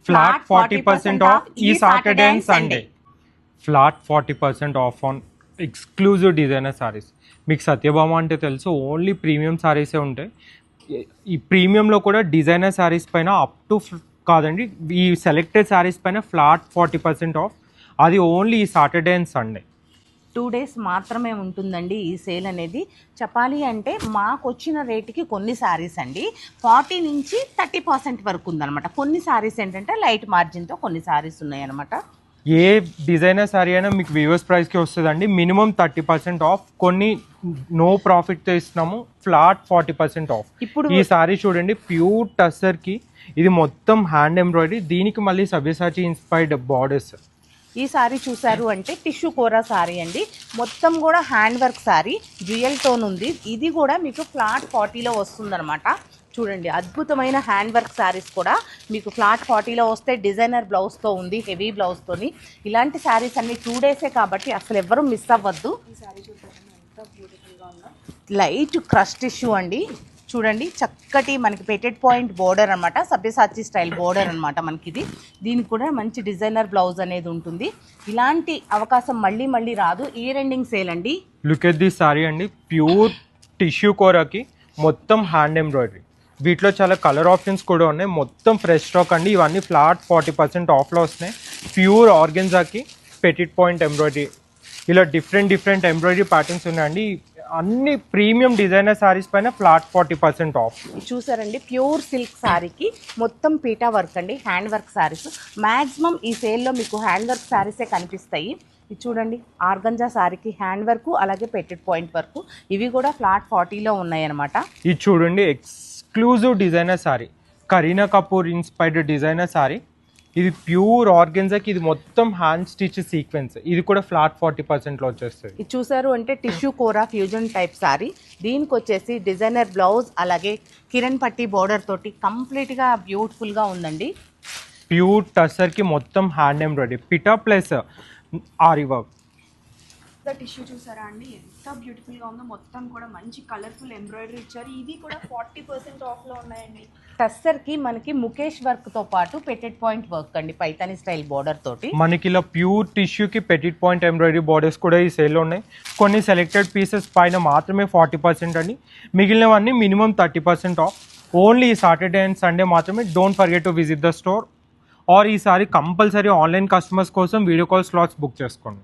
Flat 40% of ఈ Saturday and Sunday. Flat 40% of on exclusive designer saris. మీకు సత్యభామ అంటే తెలుసు, ఓన్లీ ప్రీమియం సారీసే ఉంటాయి. ఈ ప్రీమియంలో కూడా డిజైనర్ సారీస్ పైన అప్ టు కాదండి, ఈ సెలెక్టెడ్ సారీస్ పైన ఫ్లాట్ 40% ఆఫ్. అది ఓన్లీ ఈ సాటర్డే అండ్ సండే 2 days మాత్రమే ఉంటుందండి ఈ సేల్ అనేది. చెప్పాలి అంటే మాకు వచ్చిన రేటుకి కొన్ని శారీస్ అండి 40 నుంచి 30% వరకు ఉందన్నమాట. కొన్ని శారీస్ ఏంటంటే లైట్ మార్జిన్తో కొన్ని శారీస్ ఉన్నాయన్నమాట. ఏ డిజైనర్ సారీ అయినా మీకు వివర్స్ ప్రైస్కి వస్తుందండి. మినిమం 30% ఆఫ్, కొన్ని నో ప్రాఫిట్తో ఇస్తున్నాము. Flat 40% of. ఇప్పుడు ఈ సారీ చూడండి, ప్యూర్ టస్సర్కి, ఇది మొత్తం హ్యాండ్ ఎంబ్రాయిడరీ, దీనికి మళ్ళీ సబ్యసాచి ఇన్స్పైర్డ్ బార్డర్స్. ఈ సారీ చూసారు అంటే టిష్యూ కోరా సారీ అండి, మొత్తం కూడా hand work sorry, dual tone ఉంది. ఇది కూడా మీకు ఫ్లాట్ 40లో వస్తుందన్నమాట. చూడండి, అద్భుతమైన హ్యాండ్ వర్క్ శారీస్ కూడా మీకు ఫ్లాట్ 40లో వస్తే డిజైనర్ బ్లౌజ్తో ఉంది, హెవీ బ్లౌజ్తోని. ఇలాంటి శారీస్ అన్ని 2 days కాబట్టి అసలు ఎవ్వరూ మిస్ అవ్వద్దు. లైట్ క్రష్ టిష్యూ అండి, చూడండి చక్కటి మనకి పెటెడ్ పాయింట్ బోర్డర్ అనమాట, సబ్యసాచి స్టైల్ బోర్డర్ అనమాట మనకి ఇది. దీనికి కూడా మంచి డిజైనర్ బ్లౌజ్ అనేది ఉంటుంది. ఇలాంటి అవకాశం మళ్ళీ మళ్ళీ రాదు. ఇయర్ ఎండింగ్ సేల్ అండి. లుక్ ఎట్ దిస్ సారీ అండి, ప్యూర్ టిష్యూ కోరాకి మొత్తం హ్యాండ్ ఎంబ్రాయిడరీ. వీటిలో చాలా కలర్ ఆప్షన్స్ కూడా ఉన్నాయి. మొత్తం ఫ్రెష్ స్టాక్ అండి. ఇవన్నీ ఫ్లాట్ 40% ఆఫ్లో వస్తున్నాయి. ప్యూర్ ఆర్గెన్జాకి పెటిట్ పాయింట్ ఎంబ్రాయిడరీ, ఇలా డిఫరెంట్ ఎంబ్రాయిడరీ ప్యాటర్న్స్ ఉన్నాయండి. అన్ని ప్రీమియం డిజైనర్ సారీస్ పైన ఫ్లాట్ 40% ఆఫ్. చూసారండి, ప్యూర్ సిల్క్ సారీకి మొత్తం పీటా వర్క్ అండి, హ్యాండ్ వర్క్ సారీస్. మ్యాక్సిమం ఈ సేల్లో మీకు హ్యాండ్ వర్క్ సారీసే కనిపిస్తాయి. ఇది చూడండి, ఆర్గంజా సారీకి హ్యాండ్ వర్క్, అలాగే పెటెడ్ పాయింట్ వర్క్, ఇవి కూడా ఫ్లాట్ 40లో ఉన్నాయన్నమాట. ఇది చూడండి, exclusive designer sorry, Kareena Kapoor inspired designer sorry. ఇది ప్యూర్ ఆర్గెన్జాకి, ఇది మొత్తం హ్యాండ్ స్టిచ్ సీక్వెన్స్, ఇది కూడా ఫ్లాట్ 40%లో వచ్చేస్తుంది. ఇది చూసారు అంటే టిష్యూ కోరా ఫ్యూజన్ టైప్ సారీ, దీనికి వచ్చేసి డిజైనర్ బ్లౌజ్, అలాగే కిరణ్ పట్టి బోర్డర్ తోటి కంప్లీట్గా బ్యూటిఫుల్గా ఉందండి. ప్యూర్ టస్సర్కి మొత్తం హ్యాండ్ ఎంబ్రాయిడరీ, పిటా ప్లస్ ఆరి వర్క్. టిష్యూ చూసారా అండి, ఎంత బ్యూటిఫుల్గా ఉందో. మొత్తం కూడా మంచి కలర్ఫుల్ ఎంబ్రాయిడరీ ఇచ్చారు. ఇవి కూడా 40% ఆఫ్లో ఉన్నాయండి. టస్సర్కి మనకి ముఖేష్ వర్క్తో పాటు పెటెడ్ పాయింట్ వర్క్ అండి, పైతాని స్టైల్ బోర్డర్ తోటి. మనకి ఇలా ప్యూర్ టిష్యూకి పెటిట్ పాయింట్ ఎంబ్రాయిడరీ బోర్డర్స్ కూడా ఈ సేల్లో ఉన్నాయి. కొన్ని సెలెక్టెడ్ పీసెస్ పైన మాత్రమే 40% అండి, మిగిలినవన్నీ మినిమం 30% ఆఫ్. ఓన్లీ ఈ సాటర్డే అండ్ సండే మాత్రమే. Don't forget to visit the store. Or ఈసారి కంపల్సరీ ఆన్లైన్ కస్టమర్స్ కోసం వీడియో కాల్ స్లాట్స్ బుక్ చేసుకోండి.